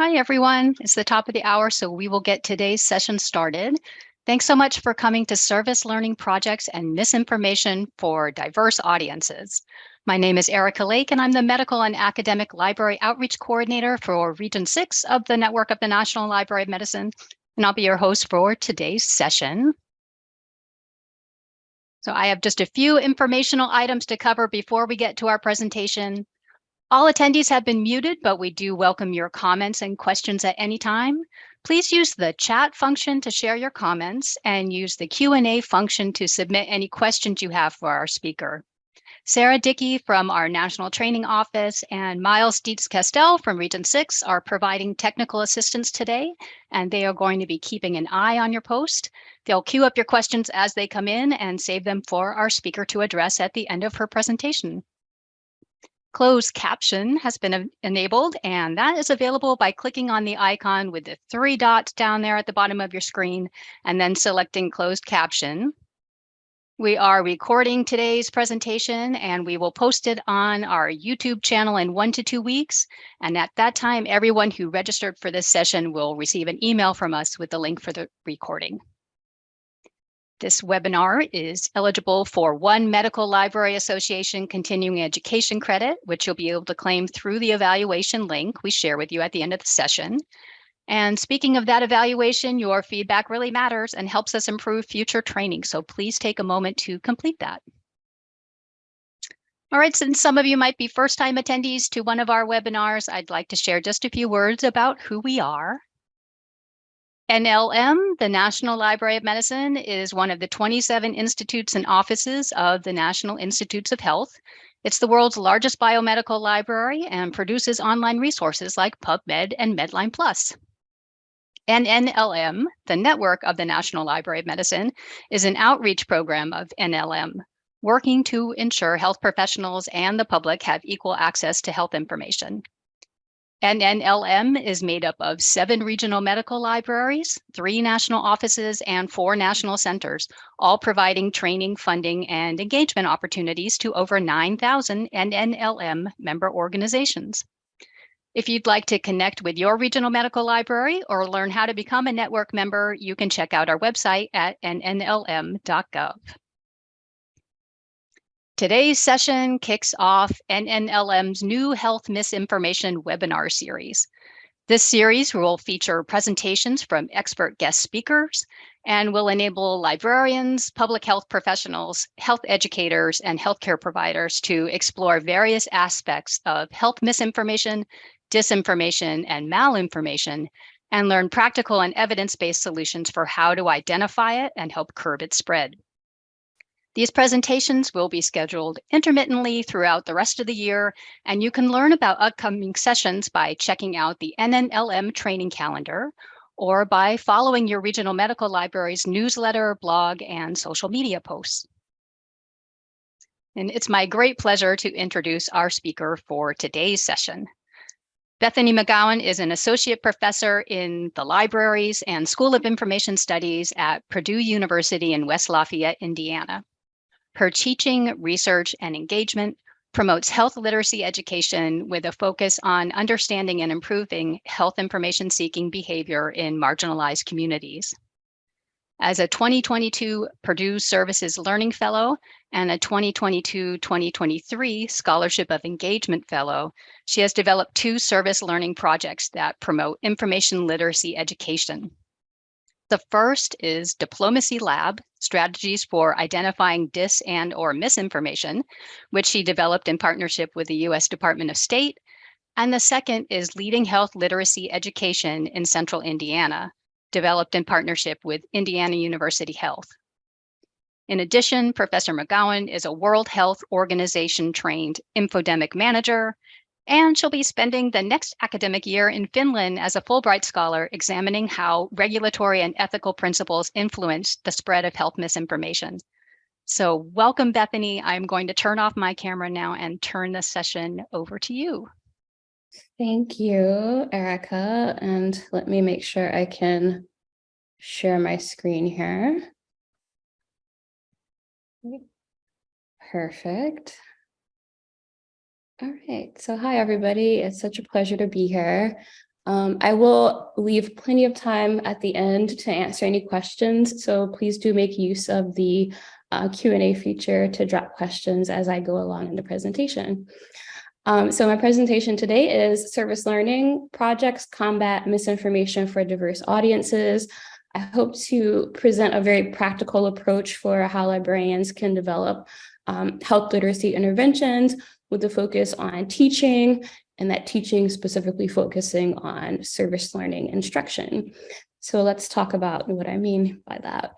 Hi, everyone. It's the top of the hour, so we will get today's session started. Thanks so much for coming to Service Learning Projects and Misinformation for Diverse Audiences. My name is Erica Lake, and I'm the Medical and Academic Library Outreach Coordinator for Region 6 of the Network of the National Library of Medicine, and I'll be your host for today's session. So I have just a few informational items to cover before we get to our presentation. All attendees have been muted, but we do welcome your comments and questions at any time. Please use the chat function to share your comments and use the Q&A function to submit any questions you have for our speaker. Sarah Dickey from our National Training Office and Miles Dietz-Castell from Region 6 are providing technical assistance today, and they are going to be keeping an eye on your post. They'll queue up your questions as they come in and save them for our speaker to address at the end of her presentation. Closed caption has been enabled, and that is available by clicking on the icon with the 3 dots down there at the bottom of your screen and then selecting closed caption. We are recording today's presentation and we will post it on our YouTube channel in 1 to 2 weeks. And at that time, everyone who registered for this session will receive an email from us with the link for the recording. This webinar is eligible for 1 Medical Library Association continuing education credit, which you'll be able to claim through the evaluation link we share with you at the end of the session. And speaking of that evaluation, your feedback really matters and helps us improve future training. So please take a moment to complete that. All right, since some of you might be first-time attendees to one of our webinars, I'd like to share just a few words about who we are. NLM, the National Library of Medicine, is one of the 27 institutes and offices of the National Institutes of Health. It's the world's largest biomedical library and produces online resources like PubMed and Medline Plus. NLM, the network of the National Library of Medicine, is an outreach program of NLM, working to ensure health professionals and the public have equal access to health information. NLM is made up of 7 regional medical libraries, 3 national offices, and 4 national centers, all providing training, funding, and engagement opportunities to over 9,000 NLM member organizations. If you'd like to connect with your regional medical library or learn how to become a network member, you can check out our website at nnlm.gov. Today's session kicks off NNLM's new Health Misinformation webinar series. This series will feature presentations from expert guest speakers and will enable librarians, public health professionals, health educators, and healthcare providers to explore various aspects of health misinformation, disinformation, and malinformation, and learn practical and evidence-based solutions for how to identify it and help curb its spread. These presentations will be scheduled intermittently throughout the rest of the year, and you can learn about upcoming sessions by checking out the NNLM training calendar or by following your regional medical library's newsletter, blog, and social media posts. And it's my great pleasure to introduce our speaker for today's session. Bethany McGowan is an associate professor in the libraries and School of Information Studies at Purdue University in West Lafayette, Indiana. Her teaching, research, and engagement promotes health literacy education with a focus on understanding and improving health information-seeking behavior in marginalized communities. As a 2022 Purdue Services Learning Fellow and a 2022-2023 Scholarship of Engagement Fellow, she has developed 2 service learning projects that promote information literacy education. The first is Diplomacy Lab, Strategies for Identifying Dis and/or Misinformation, which she developed in partnership with the U.S. Department of State. And the second is Leading Health Literacy Education in Central Indiana, developed in partnership with Indiana University Health. In addition, Professor McGowan is a World Health Organization trained infodemic manager, and she'll be spending the next academic year in Finland as a Fulbright scholar examining how regulatory and ethical principles influence the spread of health misinformation. So welcome, Bethany. I'm going to turn off my camera now and turn the session over to you. Thank you, Erica. And let me make sure I can share my screen here. Perfect. All right, so hi everybody. It's such a pleasure to be here. I will leave plenty of time at the end to answer any questions, so please do make use of the Q&A feature to drop questions as I go along in the presentation. So my presentation today is Service Learning, Projects Combat Misinformation for Diverse Audiences. I hope to present a very practical approach for how librarians can develop health literacy interventions with a focus on teaching, and that teaching specifically focusing on service learning instruction. So let's talk about what I mean by that.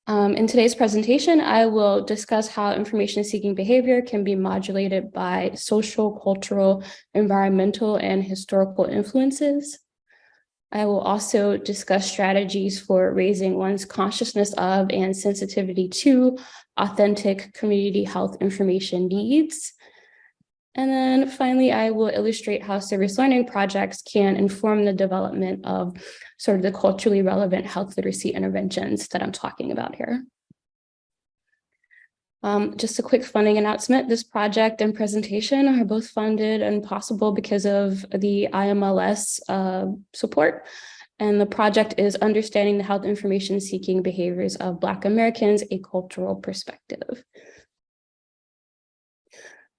In today's presentation, I will discuss how information-seeking behavior can be modulated by social, cultural, environmental, and historical influences. I will also discuss strategies for raising one's consciousness of and sensitivity to authentic community health information needs. And then finally, I will illustrate how service learning projects can inform the development of sort of the culturally relevant health literacy interventions that I'm talking about here. Just a quick funding announcement. This project and presentation are both funded and possible because of the IMLS support. And the project is Understanding the Health Information Seeking Behaviors of Black Americans, a Cultural Perspective.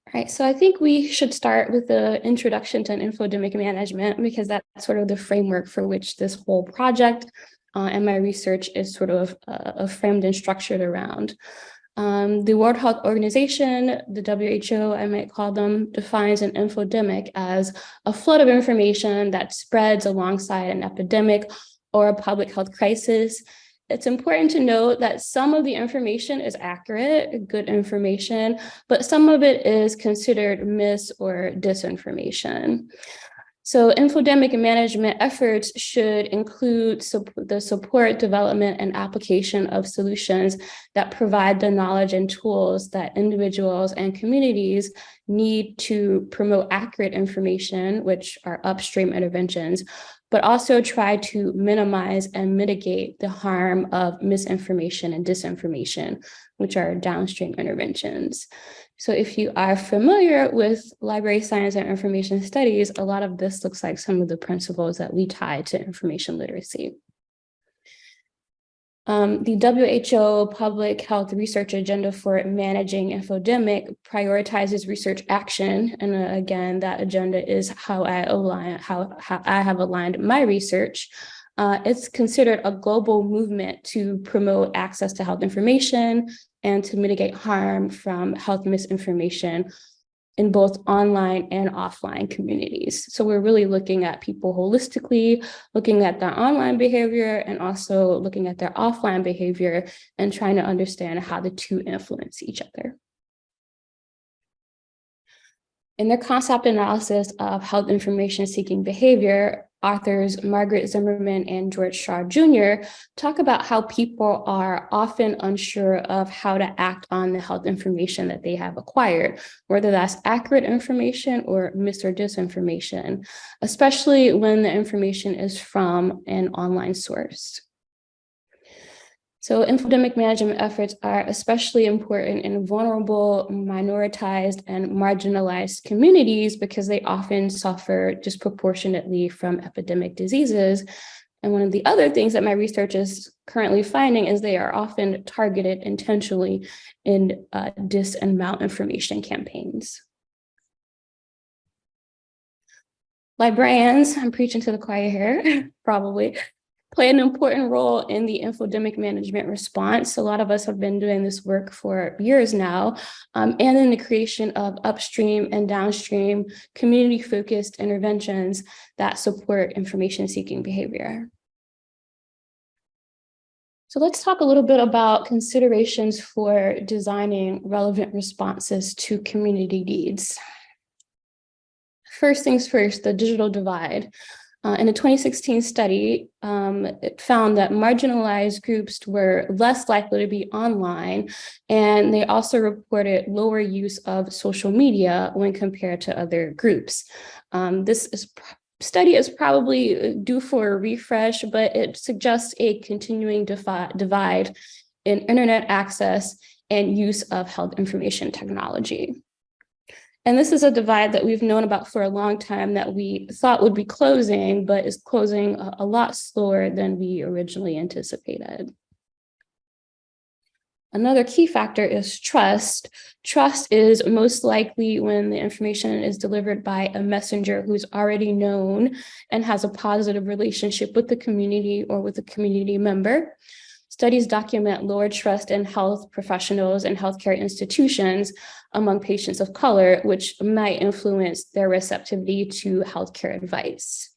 All right, so I think we should start with the introduction to infodemic management, because that's sort of the framework for which this whole project and my research is sort of framed and structured around. The World Health Organization, the WHO, I might call them, defines an infodemic as a flood of information that spreads alongside an epidemic or a public health crisis. It's important to note that some of the information is accurate, good information, but some of it is considered mis or disinformation. So infodemic management efforts should include the support, development, and application of solutions that provide the knowledge and tools that individuals and communities need to promote accurate information, which are upstream interventions, but also try to minimize and mitigate the harm of misinformation and disinformation, which are downstream interventions. So if you are familiar with library science and information studies, a lot of this looks like some of the principles that we tie to information literacy. The WHO Public Health Research Agenda for Managing Infodemic prioritizes research action. And again, that agenda is how I have aligned my research. It's considered a global movement to promote access to health information and to mitigate harm from health misinformation in both online and offline communities. So we're really looking at people holistically, looking at their online behavior and also looking at their offline behavior and trying to understand how the two influence each other. In their concept analysis of health information seeking behavior, authors Margaret Zimmerman and George Shaw Jr. talk about how people are often unsure of how to act on the health information that they have acquired, whether that's accurate information or mis or disinformation, especially when the information is from an online source. So infodemic management efforts are especially important in vulnerable, minoritized, and marginalized communities because they often suffer disproportionately from epidemic diseases. And one of the other things that my research is currently finding is they are often targeted intentionally in dis and malinformation campaigns. Librarians, I'm preaching to the choir here, probably, play an important role in the infodemic management response. A lot of us have been doing this work for years now, and in the creation of upstream and downstream community-focused interventions that support information-seeking behavior. So let's talk a little bit about considerations for designing relevant responses to community needs. First things first, the digital divide. In a 2016 study, it found that marginalized groups were less likely to be online, and they also reported lower use of social media when compared to other groups. Study is probably due for a refresh, but it suggests a continuing divide in internet access and use of health information technology. And this is a divide that we've known about for a long time that we thought would be closing, but is closing a lot slower than we originally anticipated. Another key factor is trust. Trust is most likely when the information is delivered by a messenger who's already known and has a positive relationship with the community or with a community member. Studies document lower trust in health professionals and healthcare institutions among patients of color, which might influence their receptivity to healthcare advice.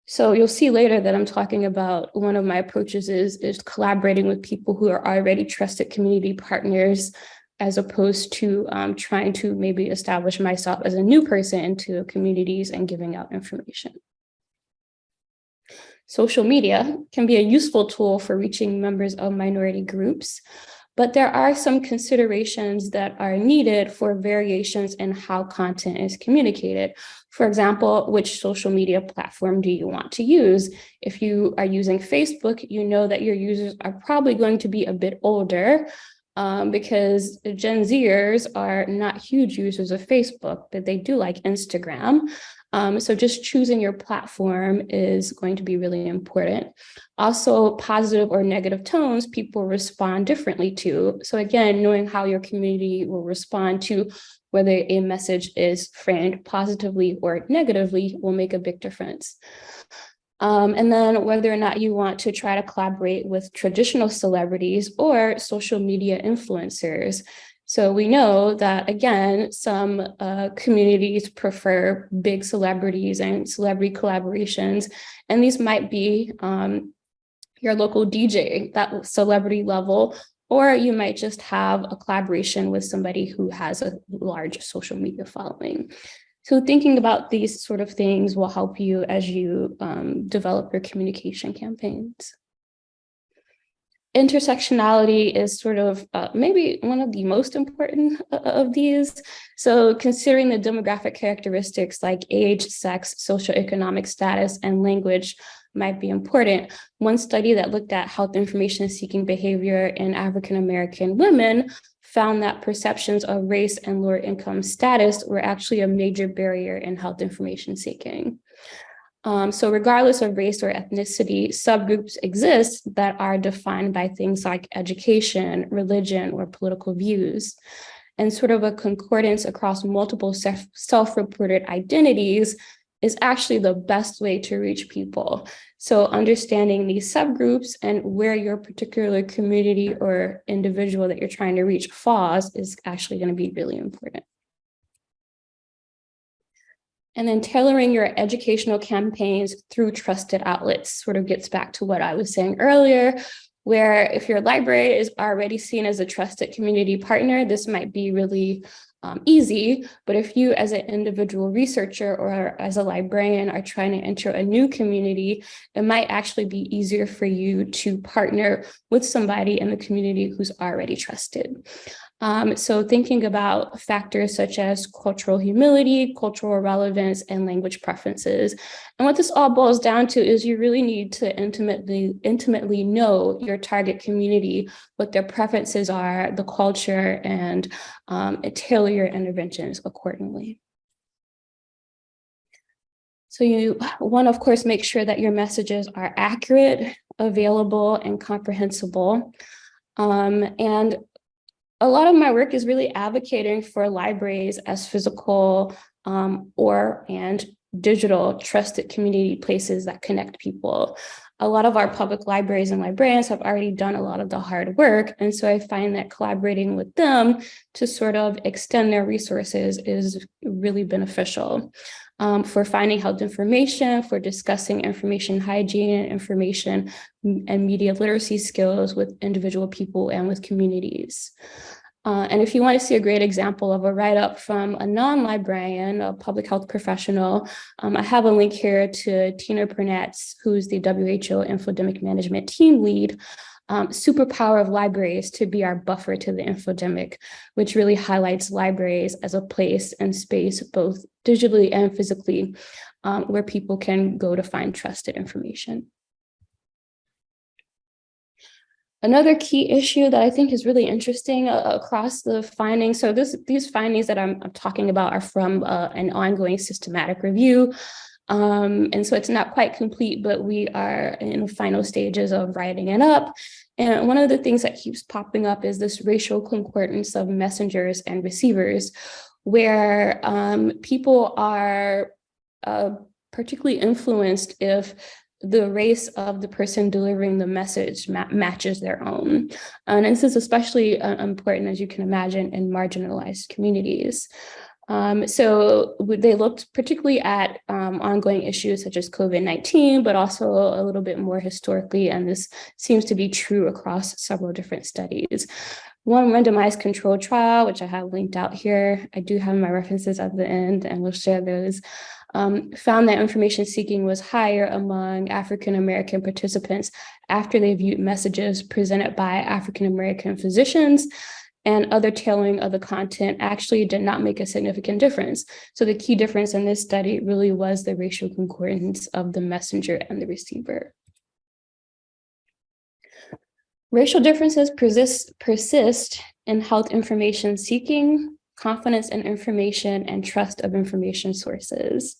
So you'll see later that I'm talking about one of my approaches is collaborating with people who are already trusted community partners, as opposed to trying to maybe establish myself as a new person into communities and giving out information. Social media can be a useful tool for reaching members of minority groups, but there are some considerations that are needed for variations in how content is communicated. For example, which social media platform do you want to use? If you are using Facebook, you know that your users are probably going to be a bit older because Gen Zers are not huge users of Facebook, but they do like Instagram. So just choosing your platform is going to be really important. Also, positive or negative tones, people respond differently to. So again, knowing how your community will respond to whether a message is framed positively or negatively will make a big difference. And then whether or not you want to try to collaborate with traditional celebrities or social media influencers. So we know that, again, some communities prefer big celebrities and celebrity collaborations, and these might be your local DJ, that celebrity level, or you might just have a collaboration with somebody who has a large social media following. So thinking about these sort of things will help you as you develop your communication campaigns. Intersectionality is sort of maybe one of the most important of these. So considering the demographic characteristics like age, sex, socioeconomic status, and language might be important. One study that looked at health information seeking behavior in African-American women found that perceptions of race and lower income status were actually a major barrier in health information seeking. So regardless of race or ethnicity, subgroups exist that are defined by things like education, religion, or political views. And sort of a concordance across multiple self-reported identities is actually the best way to reach people. So understanding these subgroups and where your particular community or individual that you're trying to reach falls is actually going to be really important. And then tailoring your educational campaigns through trusted outlets sort of gets back to what I was saying earlier, where if your library is already seen as a trusted community partner, this might be really easy. But if you as an individual researcher or as a librarian are trying to enter a new community, it might actually be easier for you to partner with somebody in the community who's already trusted. So thinking about factors such as cultural humility, cultural relevance, and language preferences. And what this all boils down to is you really need to intimately know your target community, what their preferences are, the culture, and tailor your interventions accordingly. So you want to, of course, make sure that your messages are accurate, available, and comprehensible. And a lot of my work is really advocating for libraries as physical and digital trusted community places that connect people. A lot of our public libraries and librarians have already done a lot of the hard work. And so I find that collaborating with them to sort of extend their resources is really beneficial. For finding health information, for discussing information hygiene, information and media literacy skills with individual people and with communities. And if you want to see a great example of a write-up from a non-librarian, a public health professional, I have a link here to Tina Pernetz, who's the WHO Infodemic Management team lead. Superpower of libraries to be our buffer to the infodemic, which really highlights libraries as a place and space, both digitally and physically, where people can go to find trusted information. Another key issue that I think is really interesting across the findings. So these findings that I'm talking about are from an ongoing systematic review. And so it's not quite complete, but we are in the final stages of writing it up. And one of the things that keeps popping up is this racial concordance of messengers and receivers, where people are particularly influenced if the race of the person delivering the message matches their own. And this is especially important, as you can imagine, in marginalized communities. So they looked particularly at ongoing issues such as COVID-19, but also a little bit more historically, and this seems to be true across several different studies. One randomized controlled trial, which I have linked out here, I do have my references at the end and we'll share those, found that information seeking was higher among African-American participants after they viewed messages presented by African-American physicians, and other tailoring of the content actually did not make a significant difference. So the key difference in this study really was the racial concordance of the messenger and the receiver. Racial differences persist in health information seeking, confidence in information, and trust of information sources.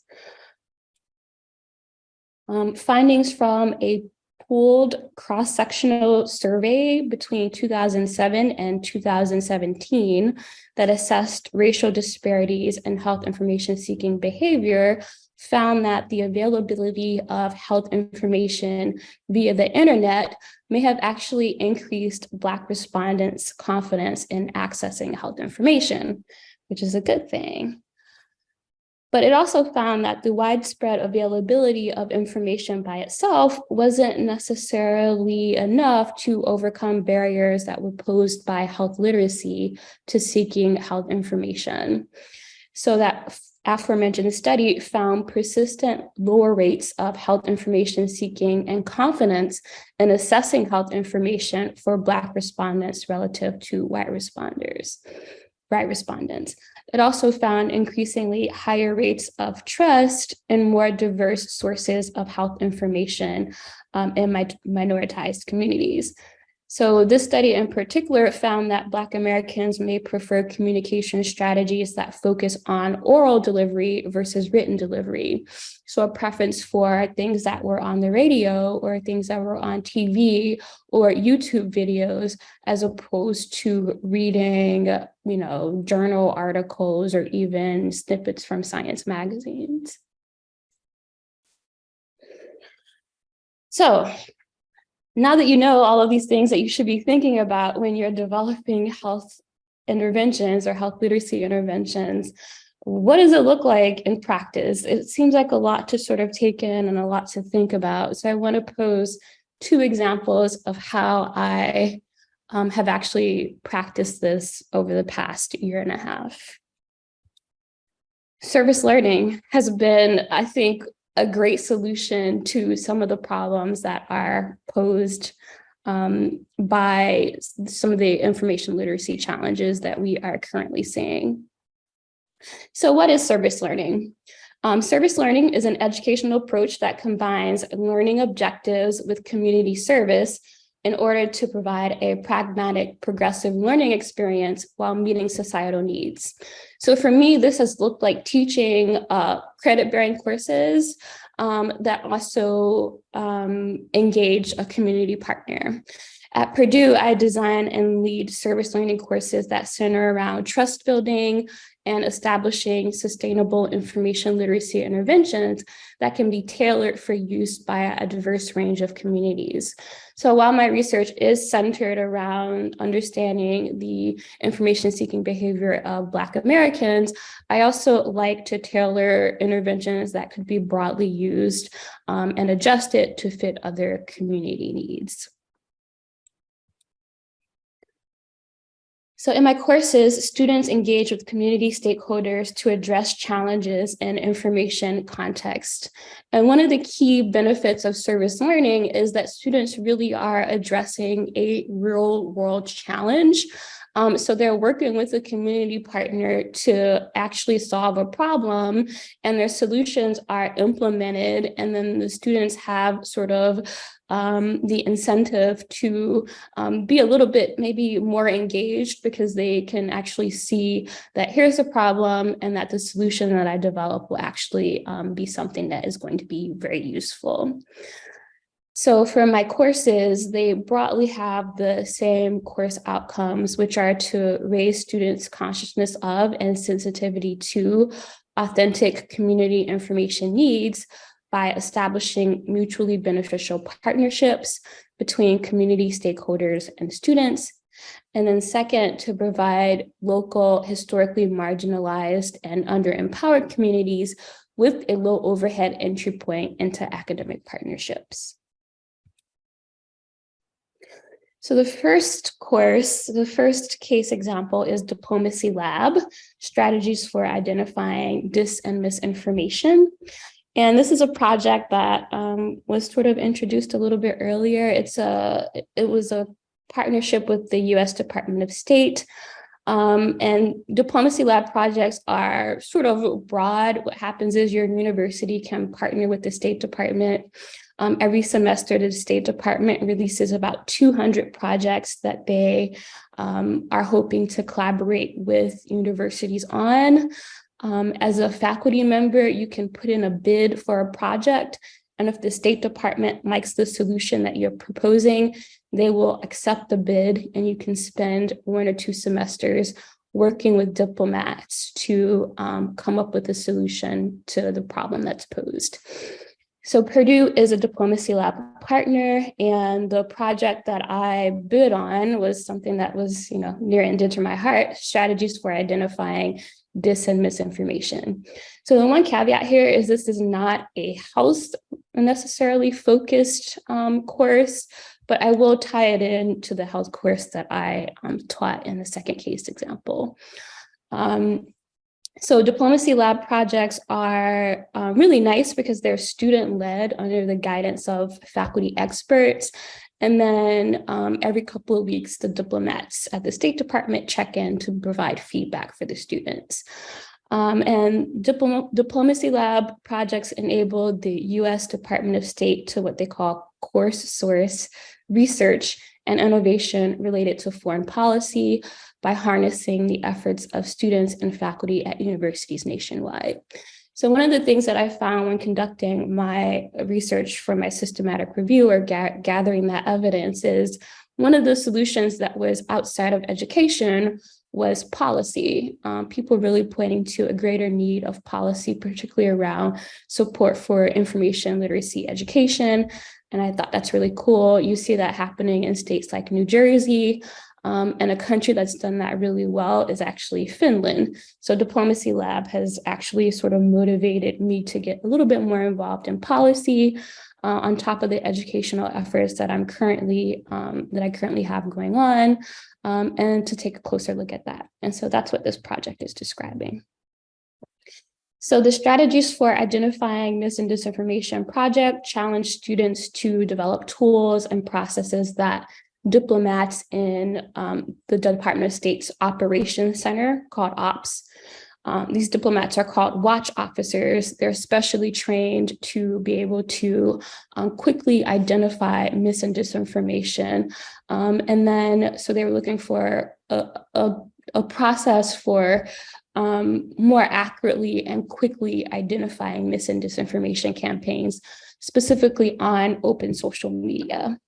Findings from a pooled cross-sectional survey between 2007 and 2017 that assessed racial disparities in health information seeking behavior found that the availability of health information via the internet may have actually increased Black respondents' confidence in accessing health information, which is a good thing. But it also found that the widespread availability of information by itself wasn't necessarily enough to overcome barriers that were posed by health literacy to seeking health information. So that aforementioned study found persistent lower rates of health information seeking and confidence in assessing health information for Black respondents relative to white respondents. It also found increasingly higher rates of trust in more diverse sources of health information in minoritized communities. So this study in particular found that Black Americans may prefer communication strategies that focus on oral delivery versus written delivery. So a preference for things that were on the radio or things that were on TV or YouTube videos, as opposed to reading, journal articles or even snippets from science magazines. So, now that you know all of these things that you should be thinking about when you're developing health interventions or health literacy interventions, what does it look like in practice? It seems like a lot to sort of take in and a lot to think about. So I want to pose two examples of how I have actually practiced this over the past year and a half. Service learning has been, I think, a great solution to some of the problems that are posed by some of the information literacy challenges that we are currently seeing. So what is service learning? Service learning is an educational approach that combines learning objectives with community service in order to provide a pragmatic, progressive learning experience while meeting societal needs. So for me, this has looked like teaching credit-bearing courses that also engage a community partner. At Purdue, I design and lead service learning courses that center around trust building and establishing sustainable information literacy interventions that can be tailored for use by a diverse range of communities. So while my research is centered around understanding the information-seeking behavior of Black Americans, I also like to tailor interventions that could be broadly used and adjusted to fit other community needs. So in my courses, students engage with community stakeholders to address challenges in information context. And one of the key benefits of service learning is that students really are addressing a real world challenge. So they're working with a community partner to actually solve a problem, and their solutions are implemented, and then the students have sort of the incentive to be a little bit maybe more engaged, because they can actually see that here's a problem and that the solution that I develop will actually be something that is going to be very useful. So for my courses, they broadly have the same course outcomes, which are to raise students' consciousness of and sensitivity to authentic community information needs by establishing mutually beneficial partnerships between community stakeholders and students. And then second, to provide local, historically marginalized and underempowered communities with a low overhead entry point into academic partnerships. So the first case example is Diplomacy Lab, Strategies for Identifying Dis and Misinformation. And this is a project that was sort of introduced a little bit earlier. It was a partnership with the US Department of State. And Diplomacy Lab projects are sort of broad. What happens is your university can partner with the State Department. Every semester, the State Department releases about 200 projects that they are hoping to collaborate with universities on. As a faculty member, you can put in a bid for a project, and if the State Department likes the solution that you're proposing, they will accept the bid, and you can spend 1 or 2 semesters working with diplomats to come up with a solution to the problem that's posed. So Purdue is a Diplomacy Lab partner, and the project that I bid on was something that was, near and dear to my heart: strategies for identifying dis and misinformation. So the one caveat here is this is not a house necessarily focused course, but I will tie it in to the health course that I taught in the second case example. So Diplomacy Lab projects are really nice because they're student-led under the guidance of faculty experts. And then every couple of weeks, the diplomats at the State Department check in to provide feedback for the students. And Diplomacy Lab projects enable the US Department of State to what they call course source research and innovation related to foreign policy by harnessing the efforts of students and faculty at universities nationwide. So one of the things that I found when conducting my research for my systematic review, or gathering that evidence, is one of the solutions that was outside of education was policy. People really pointing to a greater need of policy, particularly around support for information literacy education. And I thought that's really cool. You see that happening in states like New Jersey. And a country that's done that really well is actually Finland. So Diplomacy Lab has actually sort of motivated me to get a little bit more involved in policy, on top of the educational efforts that I currently have going on, and to take a closer look at that. And so that's what this project is describing. So the strategies for identifying mis and disinformation project challenge students to develop tools and processes that diplomats in the Department of State's Operations Center, called OPS. These diplomats are called watch officers. They're specially trained to be able to quickly identify mis and disinformation. And then, so they were looking for a process for more accurately and quickly identifying mis and disinformation campaigns, specifically on open social media.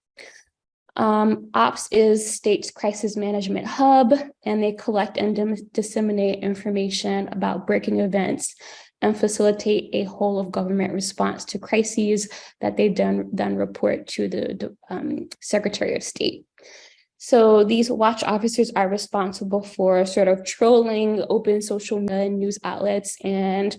OPS is state's crisis management hub, and they collect and disseminate information about breaking events and facilitate a whole of government response to crises that they then report to the Secretary of State. So these watch officers are responsible for sort of trolling open social media news outlets and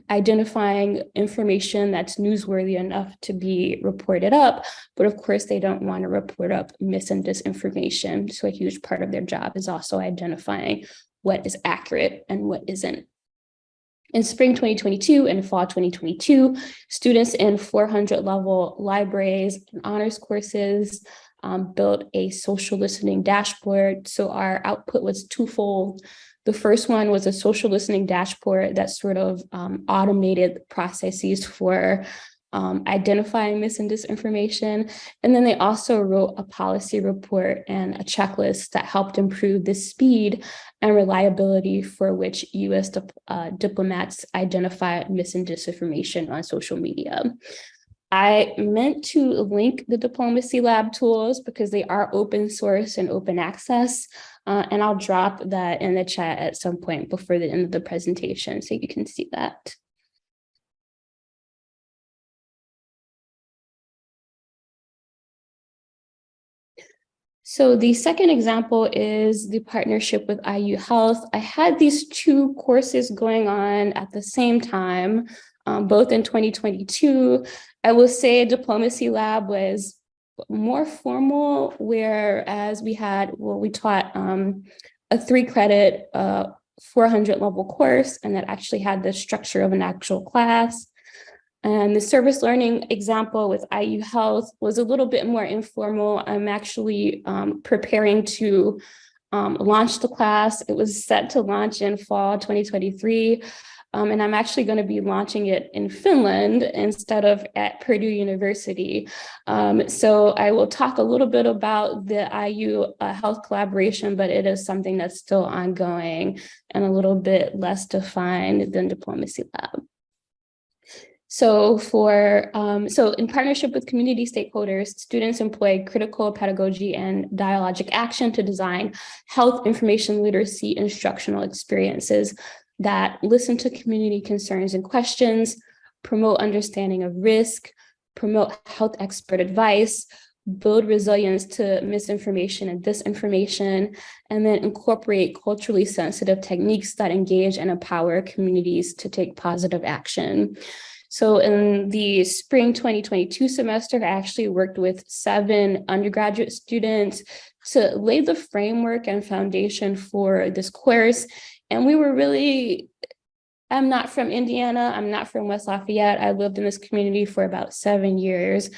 identifying information that's newsworthy enough to be reported up. But of course, they don't want to report up mis and disinformation. So a huge part of their job is also identifying what is accurate and what isn't. In spring 2022 and fall 2022, students in 400-level libraries and honors courses built a social listening dashboard. So our output was twofold. The first one was a social listening dashboard that sort of automated processes for identifying mis and disinformation. And then they also wrote a policy report and a checklist that helped improve the speed and reliability for which US diplomats identify mis and disinformation on social media. I meant to link the Diplomacy Lab tools because they are open source and open access, and I'll drop that in the chat at some point before the end of the presentation so you can see that. So the second example is the partnership with IU Health. I had these two courses going on at the same time, both in 2022. I will say Diplomacy Lab was more formal, whereas we taught a 3-credit 400 level course, and that actually had the structure of an actual class. And the service learning example with IU Health was a little bit more informal. I'm actually preparing to launch the class. It was set to launch in fall 2023. And I'm actually going to be launching it in Finland instead of at Purdue University. So I will talk a little bit about the IU Health collaboration, but it is something that's still ongoing and a little bit less defined than Diplomacy Lab. So in partnership with community stakeholders, students employ critical pedagogy and dialogic action to design health information literacy instructional experiences that listen to community concerns and questions, promote understanding of risk, promote health expert advice, build resilience to misinformation and disinformation, and then incorporate culturally sensitive techniques that engage and empower communities to take positive action. So in the spring 2022 semester, I actually worked with 7 undergraduate students to lay the framework and foundation for this course. And we were I'm not from Indiana, I'm not from West Lafayette. I lived in this community for about 7 years.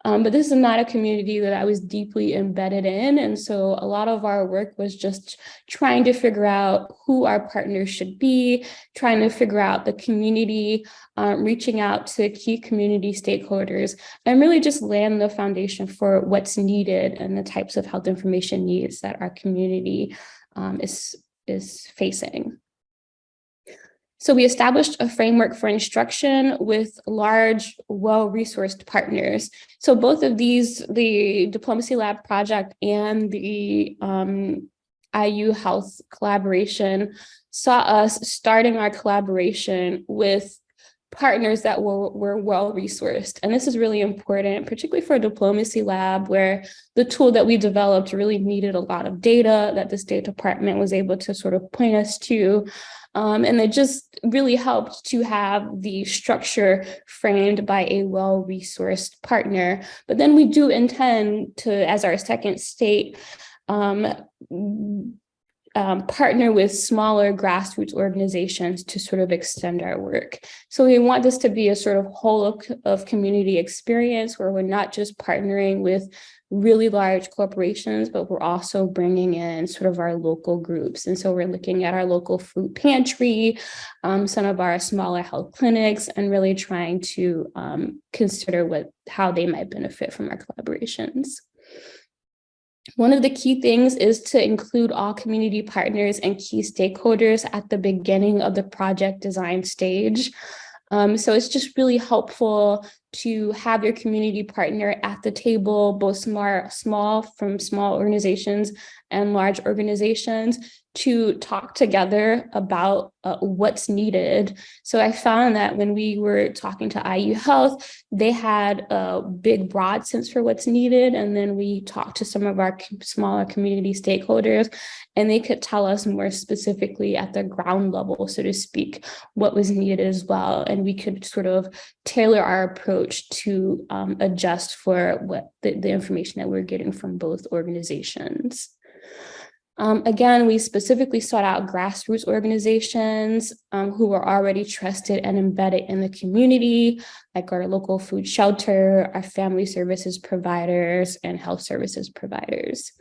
But this is not a community that I was deeply embedded in. And so a lot of our work was just trying to figure out who our partners should be, trying to figure out the community, reaching out to key community stakeholders, and really just laying the foundation for what's needed and the types of health information needs that our community is facing. So we established a framework for instruction with large, well-resourced partners. So both of these, the Diplomacy Lab project and the IU Health collaboration, saw us starting our collaboration with partners that were well-resourced. And this is really important, particularly for a Diplomacy Lab, where the tool that we developed really needed a lot of data that the State Department was able to sort of point us to. And it just really helped to have the structure framed by a well-resourced partner. But then we do intend to, as our second state, partner with smaller grassroots organizations to sort of extend our work. So we want this to be a sort of whole of community experience where we're not just partnering with really large corporations, but we're also bringing in sort of our local groups. And so we're looking at our local food pantry, some of our smaller health clinics, and really trying to consider how they might benefit from our collaborations. One of the key things is to include all community partners and key stakeholders at the beginning of the project design stage. So it's just really helpful to have your community partner at the table, both small organizations and large organizations, to talk together about what's needed. So I found that when we were talking to IU Health, they had a big, broad sense for what's needed. And then we talked to some of our smaller community stakeholders, and they could tell us more specifically at the ground level, so to speak, what was needed as well. And we could sort of tailor our approach to adjust for what the information that we're getting from both organizations. Again, we specifically sought out grassroots organizations who were already trusted and embedded in the community, like our local food shelter, our family services providers, and health services providers.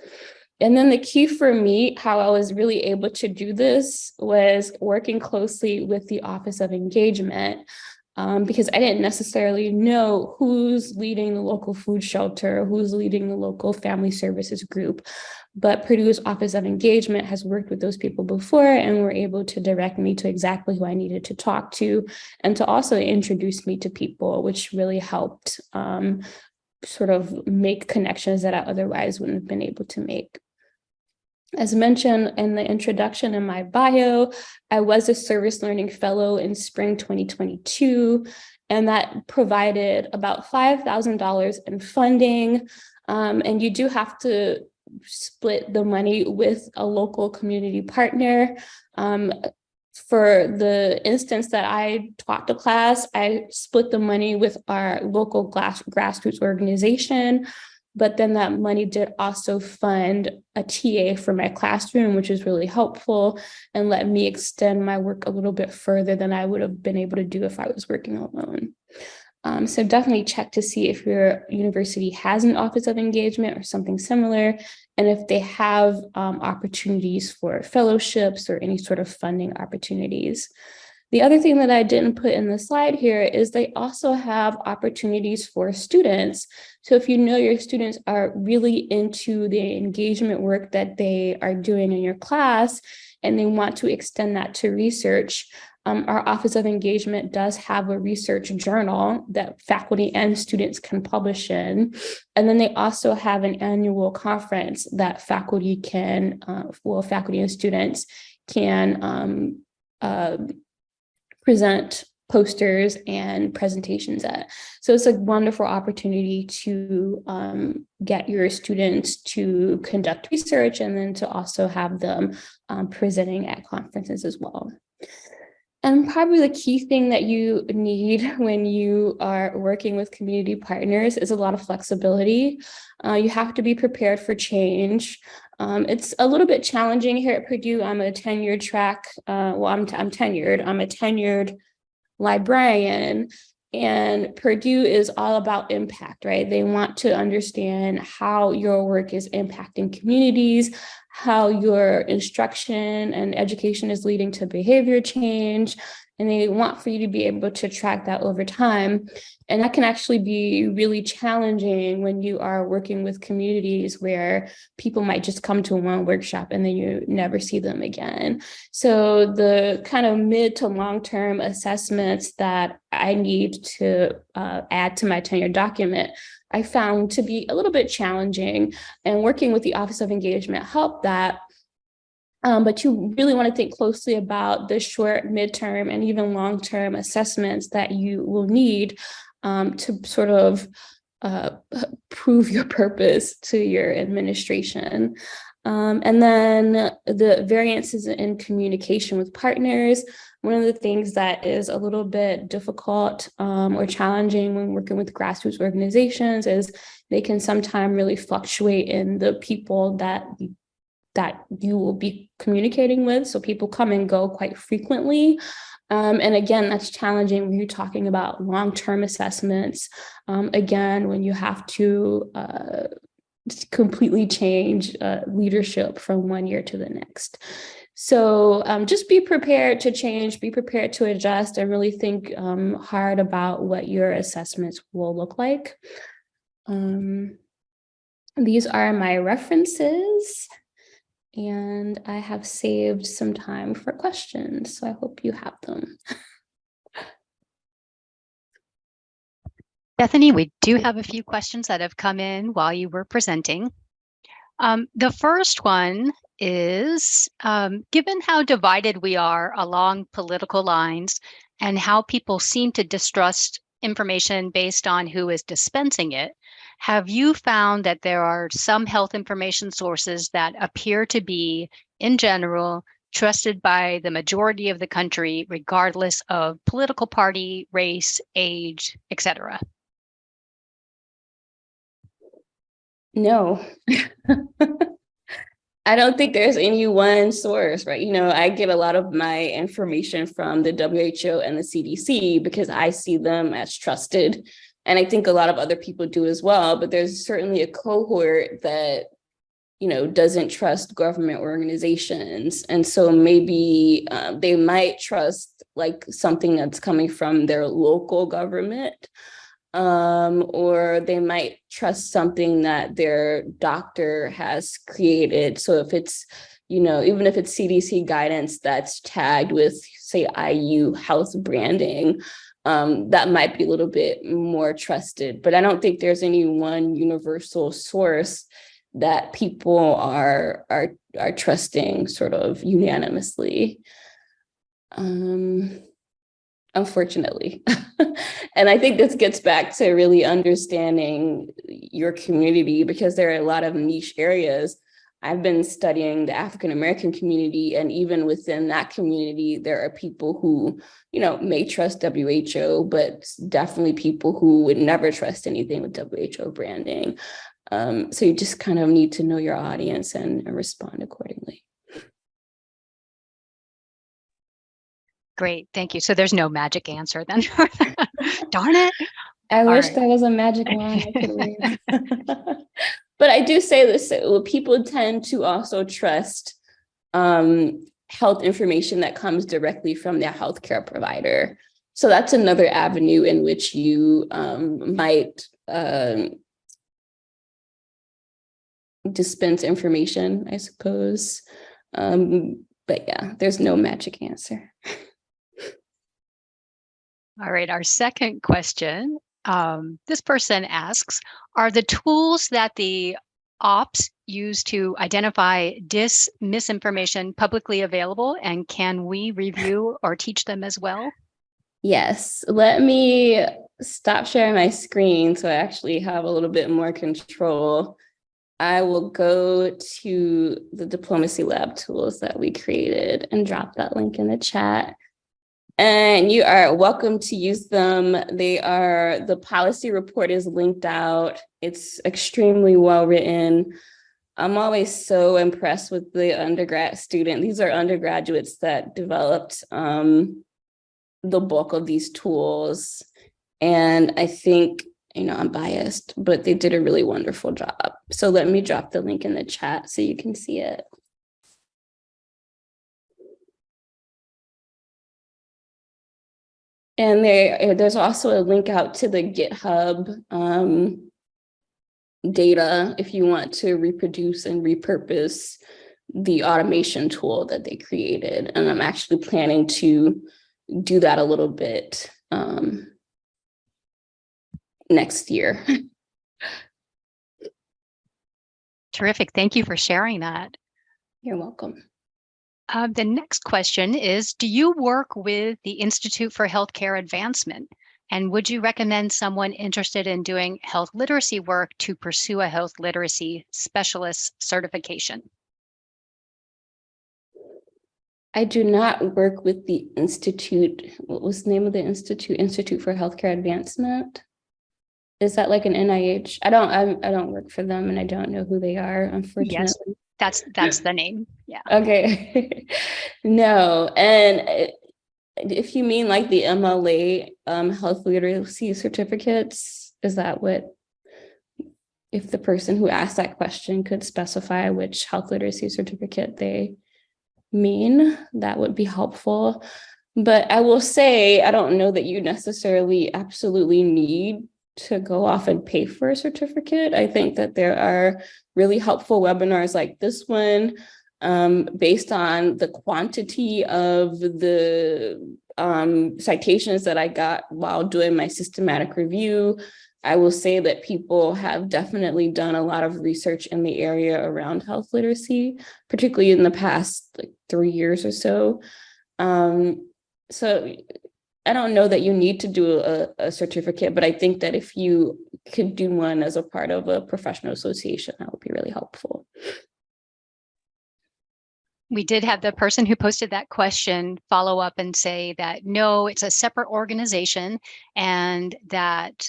And then the key for me, how I was really able to do this, was working closely with the Office of Engagement. because I didn't necessarily know who's leading the local food shelter, who's leading the local family services group. But Purdue's Office of Engagement has worked with those people before and were able to direct me to exactly who I needed to talk to and to also introduce me to people, which really helped sort of make connections that I otherwise wouldn't have been able to make. As mentioned in the introduction in my bio, I was a service learning fellow in spring 2022, and that provided about $5,000 in funding. And you do have to split the money with a local community partner. For the instance that I taught the class, I split the money with our local grassroots organization. But then that money did also fund a TA for my classroom, which is really helpful and let me extend my work a little bit further than I would have been able to do if I was working alone. So definitely check to see if your university has an Office of Engagement or something similar, and if they have opportunities for fellowships or any sort of funding opportunities. The other thing that I didn't put in the slide here is they also have opportunities for students. So if you know your students are really into the engagement work that they are doing in your class and they want to extend that to research, our Office of Engagement does have a research journal that faculty and students can publish in. And then they also have an annual conference that faculty can, faculty and students can present posters and presentations at. So it's a wonderful opportunity to get your students to conduct research and then to also have them presenting at conferences as well. And probably the key thing that you need when you are working with community partners is a lot of flexibility. You have to be prepared for change. It's a little bit challenging here at Purdue. I'm a tenured track. I'm tenured. I'm a tenured librarian. And Purdue is all about impact, right? They want to understand how your work is impacting communities, how your instruction and education is leading to behavior change, and they want for you to be able to track that over time. And that can actually be really challenging when you are working with communities where people might just come to one workshop and then you never see them again. So the kind of mid to long-term assessments that I need to add to my tenure document, I found to be a little bit challenging, and working with the Office of Engagement helped that. But you really want to think closely about the short, midterm, and even long-term assessments that you will need to sort of prove your purpose to your administration. And then the variances in communication with partners. One of the things that is a little bit difficult or challenging when working with grassroots organizations is they can sometimes really fluctuate in the people that you will be communicating with. So people come and go quite frequently. And again, that's challenging when you're talking about long-term assessments. Again, when you have to completely change leadership from one year to the next. So just be prepared to change, be prepared to adjust, and really think hard about what your assessments will look like. These are my references, and I have saved some time for questions, so I hope you have them. Bethany, we do have a few questions that have come in while you were presenting. The first one is, given how divided we are along political lines and how people seem to distrust information based on who is dispensing it, have you found that there are some health information sources that appear to be, in general, trusted by the majority of the country, regardless of political party, race, age, etc.? No. I don't think there's any one source, right? You know, I get a lot of my information from the WHO and the CDC because I see them as trusted. And I think a lot of other people do as well, but there's certainly a cohort that, doesn't trust government organizations. And so maybe they might trust like something that's coming from their local government, or they might trust something that their doctor has created. So if it's, even if it's CDC guidance that's tagged with, say, IU health branding, that might be a little bit more trusted. But I don't think there's any one universal source that people are trusting sort of unanimously, unfortunately. And I think this gets back to really understanding your community, because there are a lot of niche areas. I've been studying the African American community, and even within that community, there are people who, may trust WHO, but definitely people who would never trust anything with WHO branding. So you just kind of need to know your audience and respond accordingly. Great, thank you. So there's no magic answer then. Darn it. I wish there was a magic wand I could wave. But I do say this, people tend to also trust health information that comes directly from their healthcare provider. So that's another avenue in which you might dispense information, I suppose. But yeah, there's no magic answer. All right, our second question. This person asks, are the tools that the ops use to identify misinformation publicly available, and can we review or teach them as well? Yes, let me stop sharing my screen so I actually have a little bit more control. I will go to the Diplomacy Lab tools that we created and drop that link in the chat. And you are welcome to use them. The policy report is linked out. It's extremely well written. I'm always so impressed with the undergrad student. These are undergraduates that developed the bulk of these tools. And I think, I'm biased, but they did a really wonderful job. So let me drop the link in the chat so you can see it. And there's also a link out to the GitHub data if you want to reproduce and repurpose the automation tool that they created. And I'm actually planning to do that a little bit next year. Terrific. Thank you for sharing that. You're welcome. The next question is, do you work with the Institute for Healthcare Advancement? And would you recommend someone interested in doing health literacy work to pursue a health literacy specialist certification? I do not work with the Institute. What was the name of the Institute? Institute for Healthcare Advancement. Is that like an NIH? I don't work for them, and I don't know who they are, unfortunately. Yes, that's the name. Yeah. Okay. No. And if you mean like the MLA health literacy certificates, is that what, if the person who asked that question could specify which health literacy certificate they mean, that would be helpful. But I will say, I don't know that you necessarily absolutely need to go off and pay for a certificate. I think that there are really helpful webinars like this one, based on the quantity of the citations that I got while doing my systematic review. I will say that people have definitely done a lot of research in the area around health literacy, particularly in the past 3 years or so. So I don't know that you need to do a certificate, but I think that if you could do one as a part of a professional association, that would be really helpful. We did have the person who posted that question follow up and say that, no, it's a separate organization, and that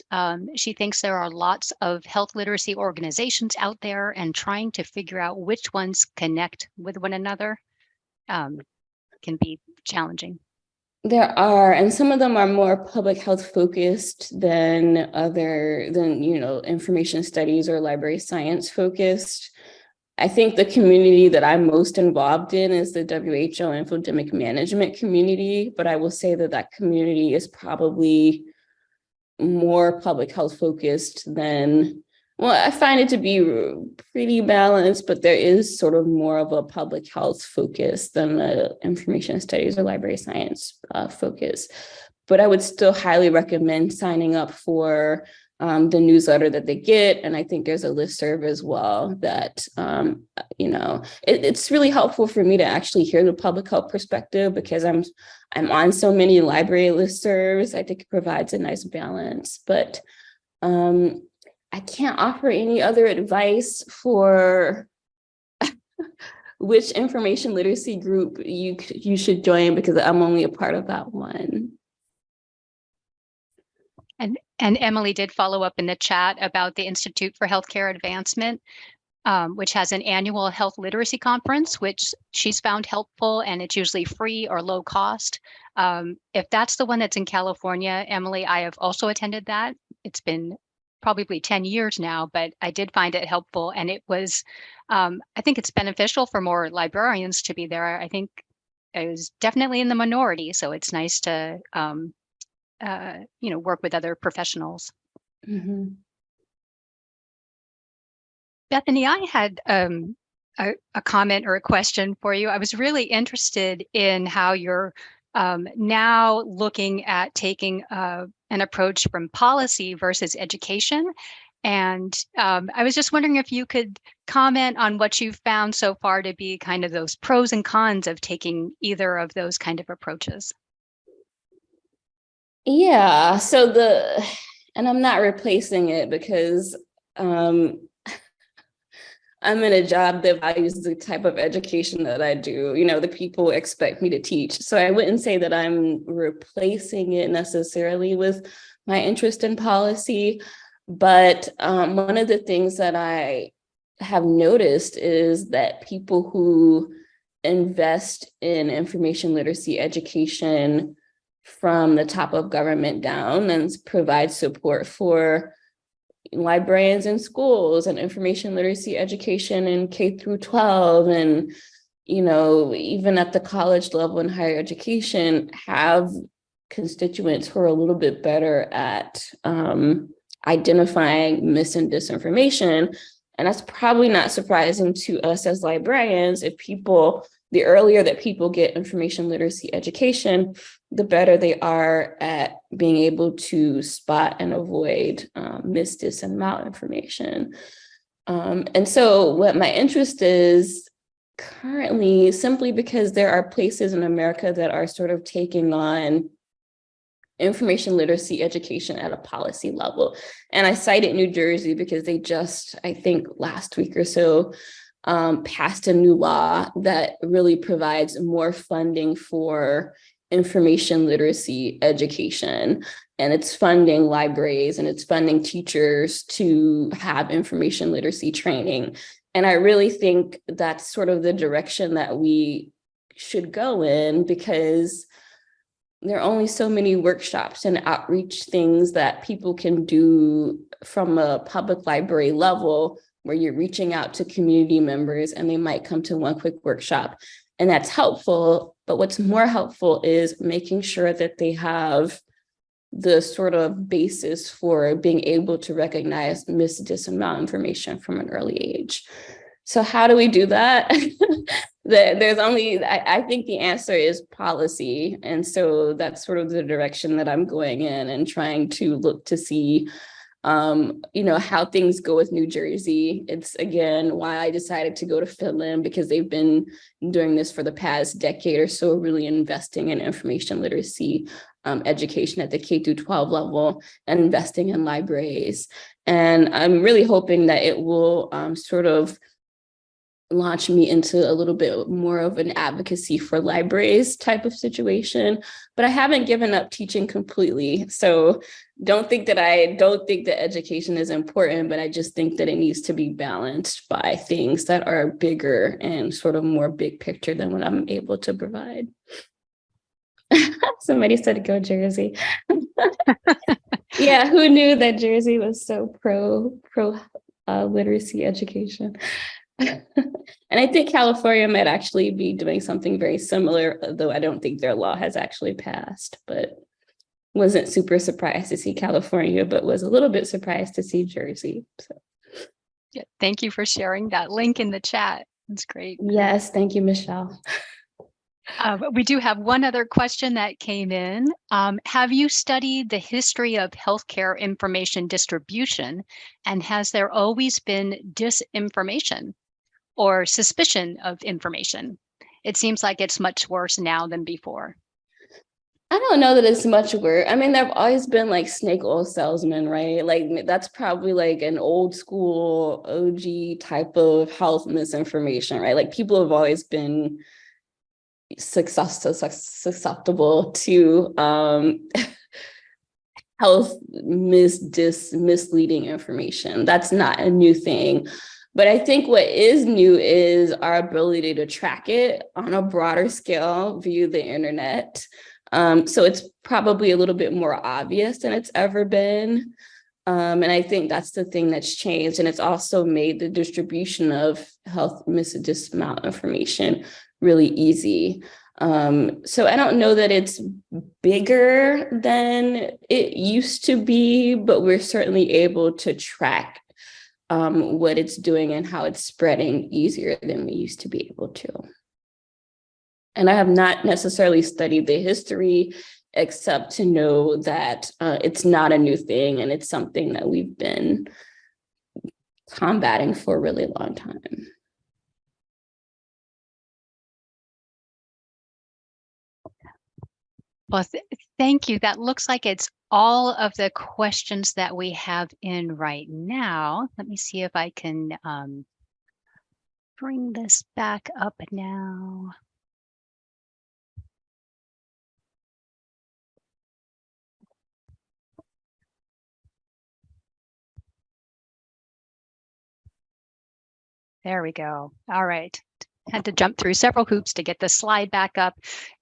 she thinks there are lots of health literacy organizations out there, and trying to figure out which ones connect with one another can be challenging. There are, and some of them are more public health focused than information studies or library science focused. I think the community that I'm most involved in is the WHO Infodemic Management community, but I will say that that community is probably more public health focused than, well, I find it to be pretty balanced, but there is sort of more of a public health focus than the information studies or library science focus. But I would still highly recommend signing up for the newsletter that they get. And I think there's a listserv as well that, it's really helpful for me to actually hear the public health perspective because I'm on so many library listservs. I think it provides a nice balance, but I can't offer any other advice for which information literacy group you should join because I'm only a part of that one. And Emily did follow up in the chat about the Institute for Healthcare Advancement, which has an annual health literacy conference, which she's found helpful, and it's usually free or low cost. If that's the one that's in California, Emily, I have also attended that. It's been probably 10 years now, but I did find it helpful. And it was, I think it's beneficial for more librarians to be there. I think I was definitely in the minority, so it's nice to work with other professionals. Mm-hmm. Bethany, I had a comment or a question for you. I was really interested in how you're now looking at taking an approach from policy versus education. And I was just wondering if you could comment on what you've found so far to be kind of those pros and cons of taking either of those kind of approaches. Yeah, and I'm not replacing it because I'm in a job that values the type of education that I do. The people expect me to teach. So I wouldn't say that I'm replacing it necessarily with my interest in policy. But one of the things that I have noticed is that people who invest in information literacy education from the top of government down and provide support for librarians in schools and information literacy education in K through 12 and even at the college level in higher education have constituents who are a little bit better at identifying mis and disinformation. And that's probably not surprising to us as librarians. The earlier that people get information literacy education, the better they are at being able to spot and avoid mis, dis, and malinformation. And so what my interest is currently, simply because there are places in America that are sort of taking on information literacy education at a policy level. And I cited New Jersey because they just, I think last week or so, passed a new law that really provides more funding for information literacy education. And it's funding libraries and it's funding teachers to have information literacy training. And I really think that's sort of the direction that we should go in because there are only so many workshops and outreach things that people can do from a public library level where you're reaching out to community members and they might come to one quick workshop. And that's helpful. But what's more helpful is making sure that they have the sort of basis for being able to recognize mis, dis, and malinformation from an early age. So how do we do that? I think the answer is policy. And so that's sort of the direction that I'm going in and trying to look to see how things go with New Jersey. It's again why I decided to go to Finland because they've been doing this for the past decade or so, really investing in information literacy education at the K through 12 level and investing in libraries. And I'm really hoping that it will sort of launch me into a little bit more of an advocacy for libraries type of situation, but I haven't given up teaching completely. So don't think that education is important, but I just think that it needs to be balanced by things that are bigger and sort of more big picture than what I'm able to provide. Somebody said go Jersey. Yeah, who knew that Jersey was so pro literacy education? And I think California might actually be doing something very similar, though I don't think their law has actually passed, but wasn't super surprised to see California, but was a little bit surprised to see Jersey. So. Yeah, thank you for sharing that link in the chat. That's great. Yes, thank you, Michelle. We do have one other question that came in. Have you studied the history of healthcare information distribution? And has there always been disinformation or suspicion of information? It seems like it's much worse now than before. I don't know that it's much worse. I mean, there've always been like snake oil salesmen, right? Like that's probably like an old school OG type of health misinformation, right? Like people have always been susceptible to health misleading information. That's not a new thing. But I think what is new is our ability to track it on a broader scale via the internet. So it's probably a little bit more obvious than it's ever been. And I think that's the thing that's changed. And it's also made the distribution of health misinformation really easy. So I don't know that it's bigger than it used to be, but we're certainly able to track what it's doing and how it's spreading easier than we used to be able to. And I have not necessarily studied the history, except to know that it's not a new thing and it's something that we've been combating for a really long time. Well, thank you. That looks like it's all of the questions that we have in right now. Let me see if I can bring this back up now. There we go. All right. Had to jump through several hoops to get the slide back up.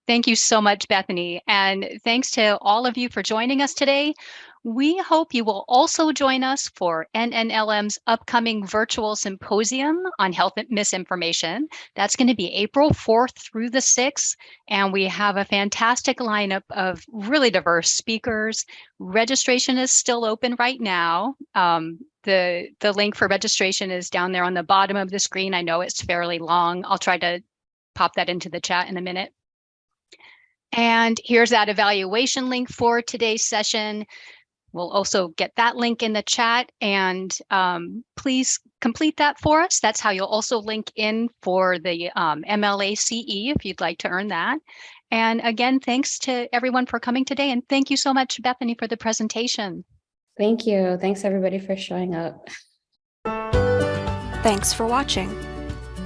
Thank you so much, Bethany. And thanks to all of you for joining us today. We hope you will also join us for NNLM's upcoming virtual symposium on health misinformation. That's going to be April 4th through the 6th. And we have a fantastic lineup of really diverse speakers. Registration is still open right now. The link for registration is down there on the bottom of the screen. I know it's fairly long. I'll try to pop that into the chat in a minute. And here's that evaluation link for today's session. We'll also get that link in the chat, and please complete that for us. That's how you'll also link in for the MLACE if you'd like to earn that. And again, thanks to everyone for coming today. And thank you so much, Bethany, for the presentation. Thank you. Thanks everybody for showing up. Thanks for watching.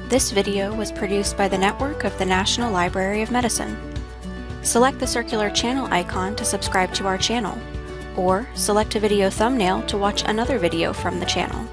This video was produced by the network of the National Library of Medicine. Select the circular channel icon to subscribe to our channel, or select a video thumbnail to watch another video from the channel.